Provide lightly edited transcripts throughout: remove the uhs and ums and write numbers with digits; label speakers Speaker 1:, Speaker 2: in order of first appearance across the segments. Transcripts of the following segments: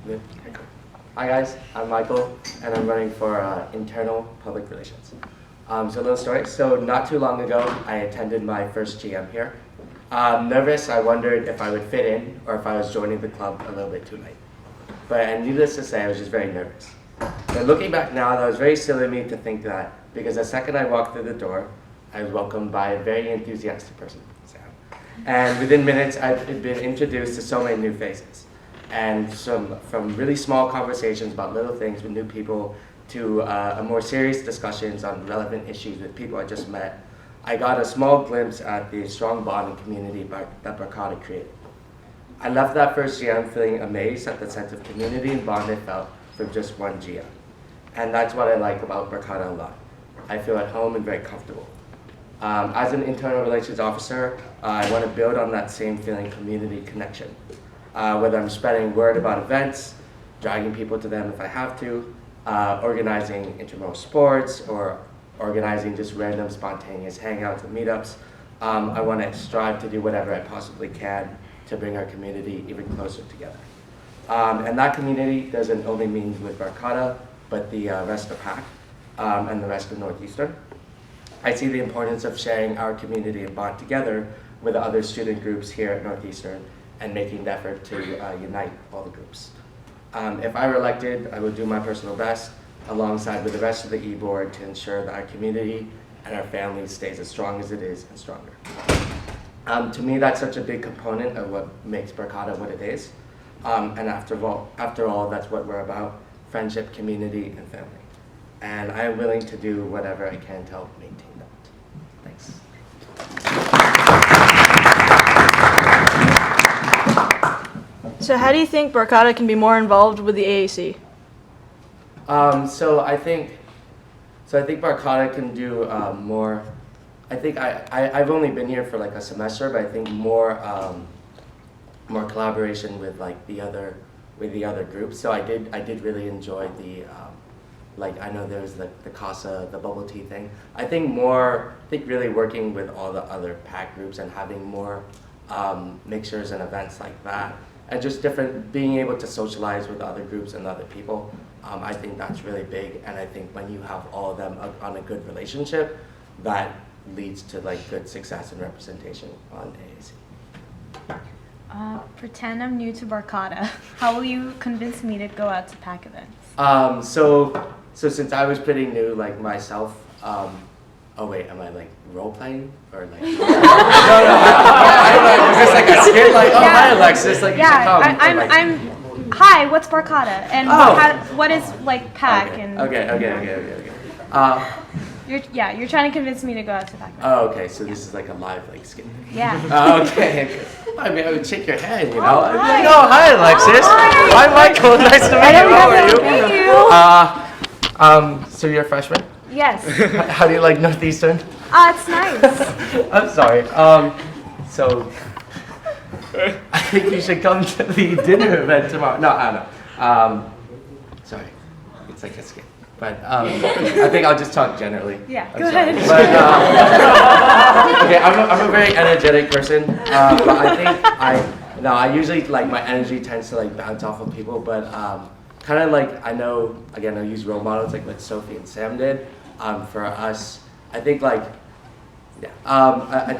Speaker 1: Good. Okay, cool. Hi guys, I'm Michael, and I'm running for internal public relations. So a little story. So not too long ago, I attended my first GM here. Nervous, I wondered if I would fit in or if I was joining the club a little bit too late. But needless to say, I was just very nervous. But looking back now, that was very silly of me to think that, because the second I walked through the door, I was welcomed by a very enthusiastic person, Sam. And within minutes, I'd been introduced to so many new faces. And from really small conversations about little things with new people to more serious discussions on relevant issues with people I just met, I got a small glimpse at the strong bond and community that Barkada created. I left that first GM feeling amazed at the sense of community and bond I felt from just one GM. And that's what I like about Barkada a lot. I feel at home and very comfortable. As an internal relations officer, I want to build on that same feeling community connection. Whether I'm spreading word about events, dragging people to them if I have to, organizing intramural sports, or organizing just random spontaneous hangouts and meetups, I want to strive to do whatever I possibly can to bring our community even closer together. And that community doesn't only mean with Barkada, but the rest of PAC and the rest of Northeastern. I see the importance of sharing our community and bond together with the other student groups here at Northeastern and making the effort to unite all the groups. If I were elected, I would do my personal best alongside with the rest of the e-board to ensure that our community and our family stays as strong as it is and stronger. To me, that's such a big component of what makes Barkada what it is. And after all, that's what we're about: friendship, community, and family. And I am willing to do whatever I can to help maintain that. Thanks.
Speaker 2: So how do you think Barkada can be more involved with the AAC?
Speaker 1: So I think Barkada can do more. I think I've only been here for like a semester, but I think more collaboration with like the other groups. So I did really enjoy the like, I know there's the CASA, the bubble tea thing. I think really working with all the other PAC groups and having more mixers and events like that, and just being able to socialize with other groups and other people. I think that's really big, and I think when you have all of them on a good relationship, that leads to like good success and representation on AAC.
Speaker 3: Pretend I'm new to Barkada. How will you convince me to go out to PAC events?
Speaker 1: So since I was pretty new, like myself, oh wait, am I like role playing or like? no, was this like a skit? Like, oh hi Alexis, like you should come.
Speaker 3: I'm. Hi, what's Barkada? And what is like PAC?
Speaker 1: Okay.
Speaker 3: You're trying to convince me to go out to PAC.
Speaker 1: Oh, okay. So this is like a live like skit.
Speaker 3: Yeah.
Speaker 1: Okay. I mean, I would shake your hand, you know.
Speaker 3: Oh,
Speaker 1: I'd be
Speaker 3: hi.
Speaker 1: like, oh, hi, Alexis. Hi, Michael. Nice to meet you. How are you? So you're a freshman?
Speaker 3: Yes.
Speaker 1: How do you like Northeastern?
Speaker 3: It's nice.
Speaker 1: I'm sorry. So I think you should come to the dinner event tomorrow. No, I don't know. Sorry, it's like a skit. But I think I'll just talk generally.
Speaker 3: Yeah,
Speaker 1: I'm
Speaker 3: go
Speaker 1: sorry.
Speaker 3: ahead.
Speaker 1: But, okay, I'm a very energetic person, but I usually like my energy tends to like bounce off of people, but kind of like I use role models like what Sophie and Sam did. For us, I think I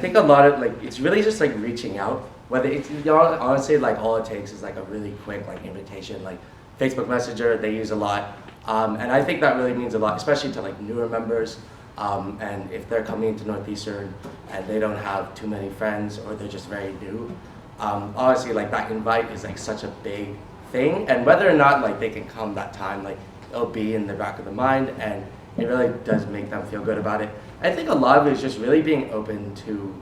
Speaker 1: think a lot of like it's really just like reaching out. Whether it's honestly like all it takes is like a really quick like invitation, like Facebook Messenger they use a lot. And I think that really means a lot, especially to like newer members. And if they're coming to Northeastern and they don't have too many friends or they're just very new, honestly, like that invite is like such a big thing. And whether or not like they can come that time, like it'll be in the back of the mind, and it really does make them feel good about it. I think a lot of it is just really being open to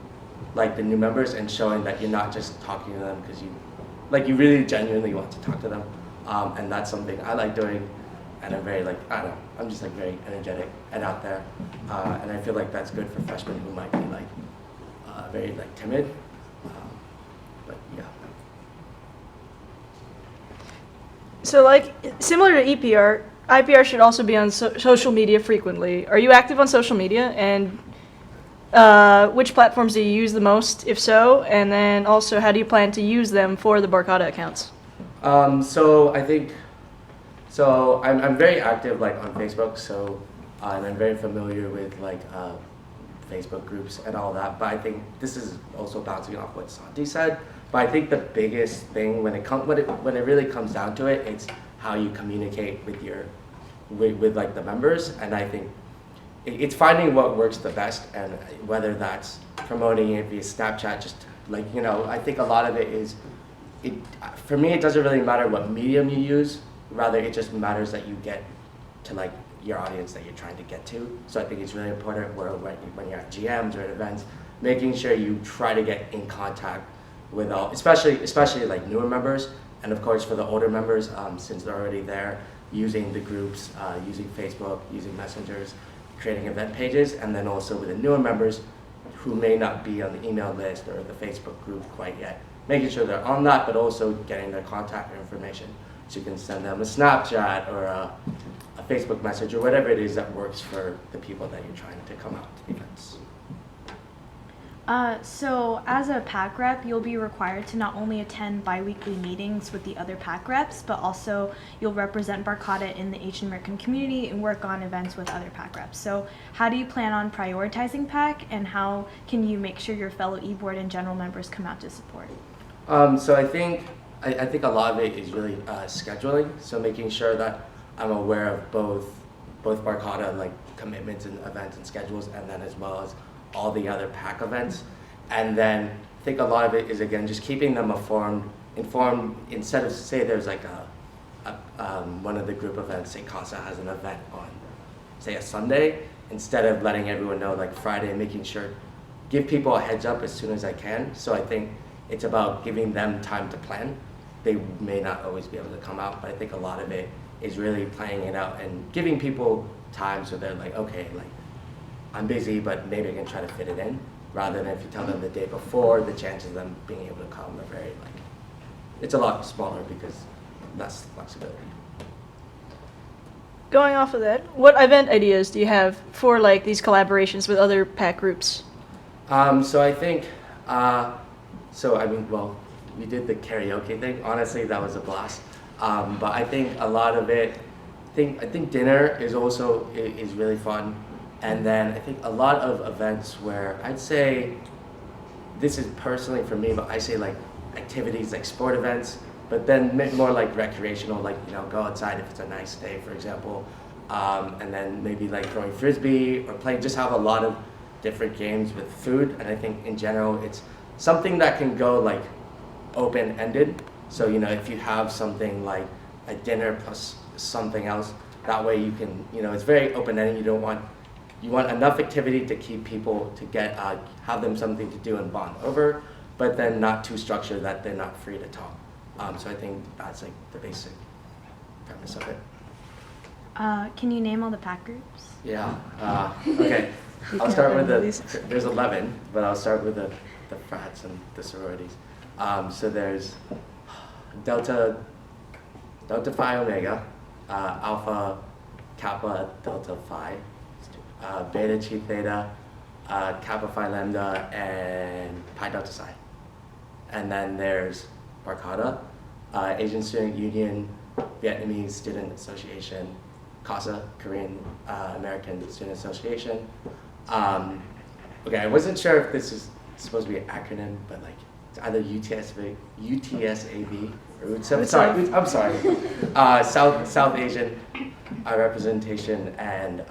Speaker 1: like the new members and showing that you're not just talking to them because you really genuinely want to talk to them. And that's something I like doing. And I'm very I'm just like very energetic and out there. And I feel like that's good for freshmen who might be like very like timid. But yeah.
Speaker 2: So like similar to EPR, IPR should also be on social media frequently. Are you active on social media, and which platforms do you use the most, if so? And then also, how do you plan to use them for the Barkada accounts?
Speaker 1: So I think, so I'm very active like on Facebook, so and I'm very familiar with like Facebook groups and all that. But I think this is also bouncing off what Santi said. But I think the biggest thing when it really comes down to it, it's how you communicate with your with like the members, and I think it's finding what works the best, and whether that's promoting it via Snapchat, just like, you know, I think a lot of it is, for me, it doesn't really matter what medium you use, rather it just matters that you get to like your audience that you're trying to get to. So I think it's really important when you're at GMs or at events, making sure you try to get in contact with all, especially like newer members, and of course for the older members, since they're already there, using the groups, using Facebook, using messengers, creating event pages, and then also with the newer members who may not be on the email list or the Facebook group quite yet, making sure they're on that, but also getting their contact information. So you can send them a Snapchat or a Facebook message or whatever it is that works for the people that you're trying to come out to the events.
Speaker 3: So as a PAC rep, you'll be required to not only attend bi-weekly meetings with the other PAC reps, but also you'll represent Barcata in the Asian American community and work on events with other PAC reps. So how do you plan on prioritizing PAC, and how can you make sure your fellow e-board and general members come out to support?
Speaker 1: So I think a lot of it is really scheduling. So making sure that I'm aware of both Barcata like commitments and events and schedules, and then as well as all the other PAC events. And then I think a lot of it is, again, just keeping them informed instead of, say there's like one of the group events, say CASA has an event on, say, a Sunday, instead of letting everyone know like Friday, making sure, give people a heads up as soon as I can. So I think it's about giving them time to plan. They may not always be able to come out, but I think a lot of it is really planning it out and giving people time so they're like, okay, like, I'm busy, but maybe I can try to fit it in, rather than if you tell them the day before, the chances of them being able to come are very, like, it's a lot smaller because less flexibility.
Speaker 2: Going off of that, what event ideas do you have for like these collaborations with other PAC groups?
Speaker 1: So I think, well, we did the karaoke thing. Honestly, that was a blast. But I think a lot of it, I think dinner is also is really fun. And then I think a lot of events where I'd say, this is personally for me, but I say like activities like sport events, but then more like recreational, like, you know, go outside if it's a nice day, for example. And then maybe like throwing frisbee or playing, just have a lot of different games with food. And I think in general, it's something that can go like open-ended. So, you know, if you have something like a dinner plus something else, that way you can, you know, it's very open-ended. You want enough activity to keep people to get, have them something to do and bond over, but then not too structured that they're not free to talk. So I think that's like the basic premise of it.
Speaker 3: Can you name all the PAC groups?
Speaker 1: Yeah, okay. I'll start with there's 11, but I'll start with the frats and the sororities. So there's Delta Phi Omega, Alpha Kappa Delta Phi, Beta Chi Theta, Kappa Phi Lambda, and Pi Delta Psi. And then there's Barcata, Asian Student Union, Vietnamese Student Association, CASA, Korean American Student Association. Okay, I wasn't sure if this is supposed to be an acronym, but like it's either UTSAV or I'm sorry, South Asian representation, and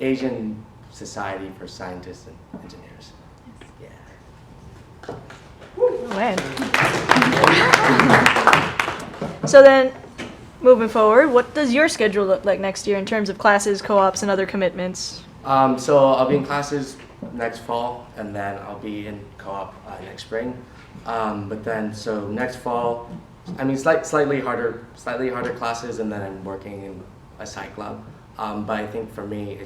Speaker 1: Asian Society for Scientists and Engineers. Yeah.
Speaker 2: Man. So then, moving forward, what does your schedule look like next year in terms of classes, co-ops, and other commitments?
Speaker 1: So I'll be in classes next fall, and then I'll be in co-op next spring. But then, so next fall, I mean, slightly harder classes, and then I'm working in a psych lab. But I think for me,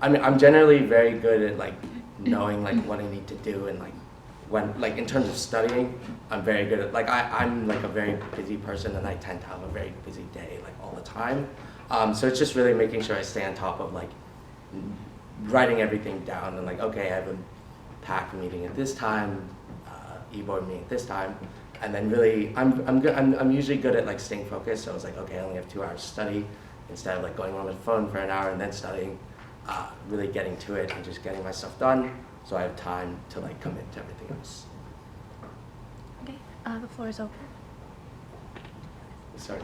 Speaker 1: I'm generally very good at like knowing like what I need to do, and like when, like in terms of studying, I'm very good at, like I'm like a very busy person, and I tend to have a very busy day like all the time. So it's just really making sure I stay on top of like writing everything down, and like, okay, I have a PAC meeting at this time, e-board meeting at this time, and then really, I'm usually good at like staying focused. So I was like, okay, I only have 2 hours to study instead of like going on my phone for an hour and then studying. Really getting to it and just getting my stuff done, so I have time to like commit to everything else.
Speaker 3: Okay, the floor is open.
Speaker 1: Sorry,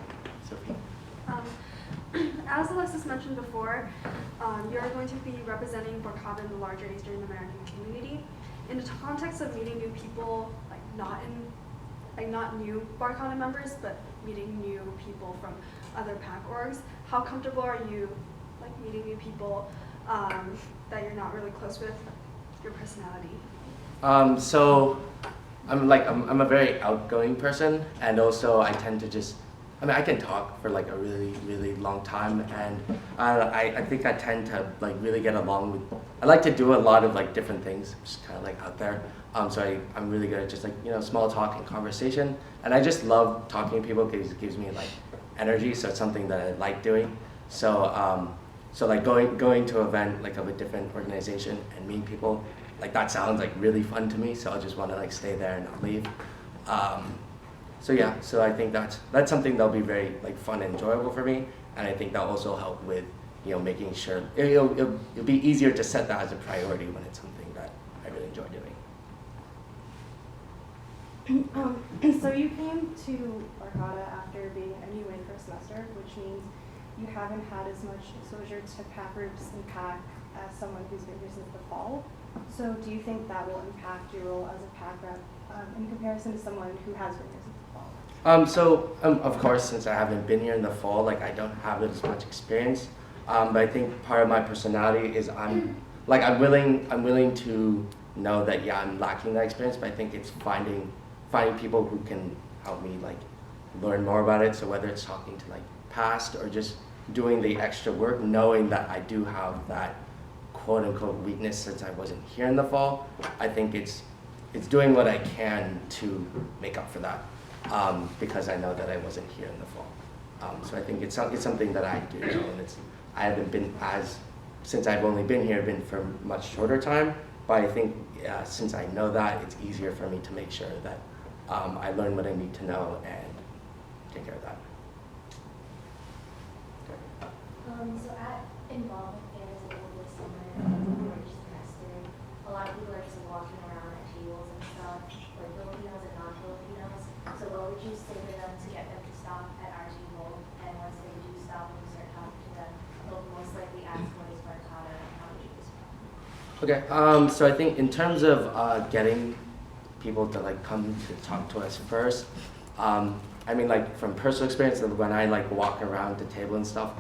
Speaker 1: Sophie.
Speaker 4: As Alexis mentioned before, you're going to be representing Barkada in the larger Eastern American community. In the context of meeting new people, not new Barkada members, but meeting new people from other PAC orgs, how comfortable are you like meeting new people that you're not really close with, your personality?
Speaker 1: So I'm a very outgoing person, and also I tend to just, I can talk for like a really, really long time, and I think I tend to like really get along with, I like to do a lot of like different things, just kind of like out there. So I'm really good at just like, small talk and conversation, and I just love talking to people because it gives me like energy, so it's something that I like doing. So like going to an event like of a different organization and meeting people, like that sounds like really fun to me, so I'll just want to like stay there and not leave. So yeah, so I think that's something that'll be very like fun and enjoyable for me, and I think that'll also help with making sure it'll be easier to set that as a priority when it's something that I really enjoy doing.
Speaker 5: So you came to Barkada after being a new in for a semester, which means you haven't had as much exposure to PAC groups and PAC as someone who's been here since the fall. So do you think that will impact your role as a PAC rep in comparison to someone who has been here since the fall?
Speaker 1: Of course, since I haven't been here in the fall, like I don't have as much experience. But I think part of my personality is I'm willing to know that I'm lacking that experience. But I think it's finding people who can help me like learn more about it. So whether it's talking to like past or just doing the extra work, knowing that I do have that quote unquote weakness since I wasn't here in the fall, I think it's doing what I can to make up for that, because I know that I wasn't here in the fall. So I think it's something that I do know, and I haven't been since I've only been here for a much shorter time, but I think since I know that, it's easier for me to make sure that I learn what I need to know and take care of that.
Speaker 6: So at Involvement Fairs over the summer and first semester, a lot of people are just walking around at tables and stuff, like Filipinos and non-Filipinos. So what would you say to them to get them to stop at our table? And once they do stop and you start talking to them, they'll most likely ask what is Barkada and how would you respond?
Speaker 1: Okay, so I think in terms of getting people to like come to talk to us first, like from personal experience, when I like walk around the table and stuff,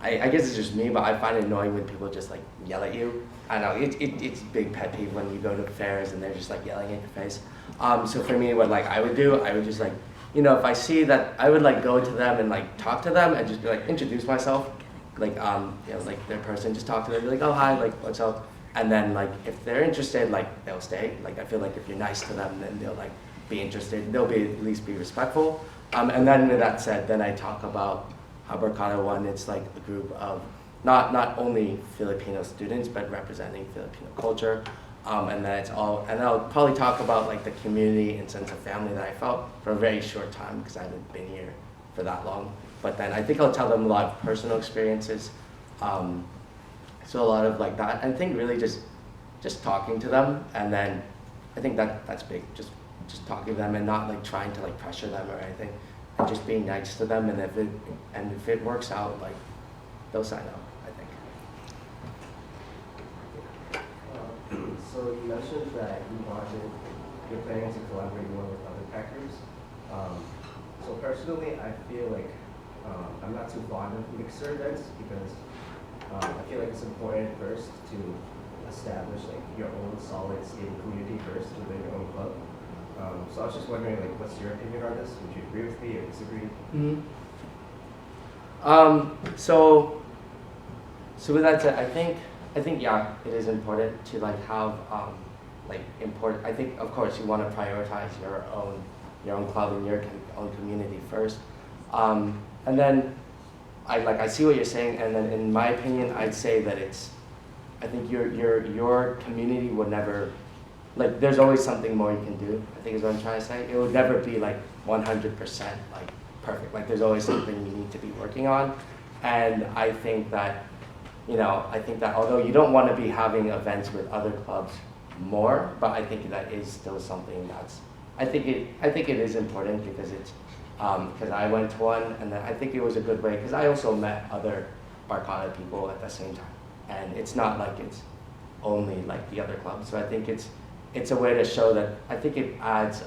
Speaker 1: I guess it's just me, but I find it annoying when people just like yell at you. I know it's a big pet peeve when you go to fairs and they're just like yelling in your face. So for me, what like I would do, I would just like, if I see that, I would like go to them and like talk to them and just be like introduce myself, like like their person, just talk to them, be like, oh hi, like what's up, and then like if they're interested, like they'll stay. Like I feel like if you're nice to them, then they'll like be interested. They'll at least be respectful. And then with that said, then I talk about how Barkada One, it's like a group of not only Filipino students, but representing Filipino culture. And then I'll probably talk about like the community and sense of family that I felt for a very short time because I haven't been here for that long. But then I think I'll tell them a lot of personal experiences. So a lot of like that. I think really just talking to them, and then I think that's big. Just talking to them and not like trying to like pressure them or anything. And just being nice to them, and if it works out, like they'll sign up, I think.
Speaker 7: So you mentioned that you're planning to collaborate more with other PAC groups. So personally, I feel like I'm not too fond of mixer events because I feel like it's important first to establish like your own solid, stable community first within your own club. So I was just wondering, like, what's your opinion on this? Would you agree with me or disagree?
Speaker 1: So with that said, I think yeah, it is important to like have important. I think of course you want to prioritize your own club and your own community first, and then I see what you're saying, and then in my opinion, I'd say that I think your community would never like there's always something more you can do, I think is what I'm trying to say. It will never be like 100% like perfect. Like there's always something you need to be working on. And I think that, I think that although you don't want to be having events with other clubs more, but I think that is still something that's, I think it is important because it's, because I went to one and then I think it was a good way, because I also met other Barcada people at the same time. And it's not like it's only like the other clubs. So I think it's a way to show that, I think it adds,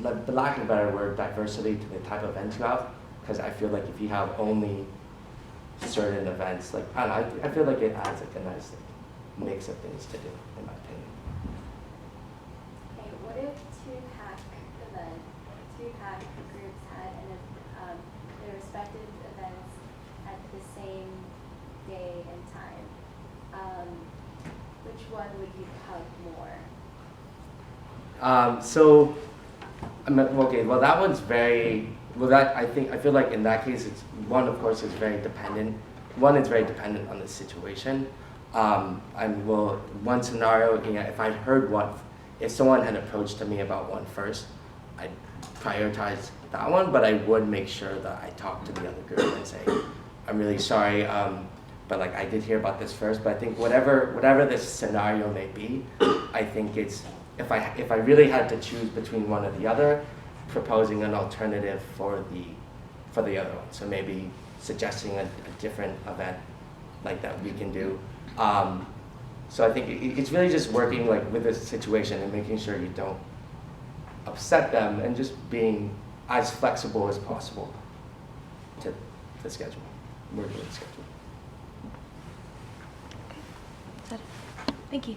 Speaker 1: the lack of a better word, diversity to the type of events you have. Because I feel like if you have only certain events, like, I don't know, I feel like it adds like a nice mix of things to do, in my opinion.
Speaker 6: Okay, what if two pack groups had their respective events at the same day and time? Which one would you hug more?
Speaker 1: So, I mean, okay, well that one's very, well that, I feel like in that case, it's, one of course is very dependent. One is very dependent on the situation. One scenario, if I'd heard one, if someone had approached to me about one first, I'd prioritize that one, but I would make sure that I talk to the other group and say, I'm really sorry, but like I did hear about this first, but I think whatever this scenario may be, I think it's, if I really had to choose between one or the other, proposing an alternative for the other one. So maybe suggesting a different event like that we can do. So I think it's really just working like with the situation and making sure you don't upset them and just being as flexible as possible to the schedule, working with the schedule.
Speaker 2: Is that it? Thank you.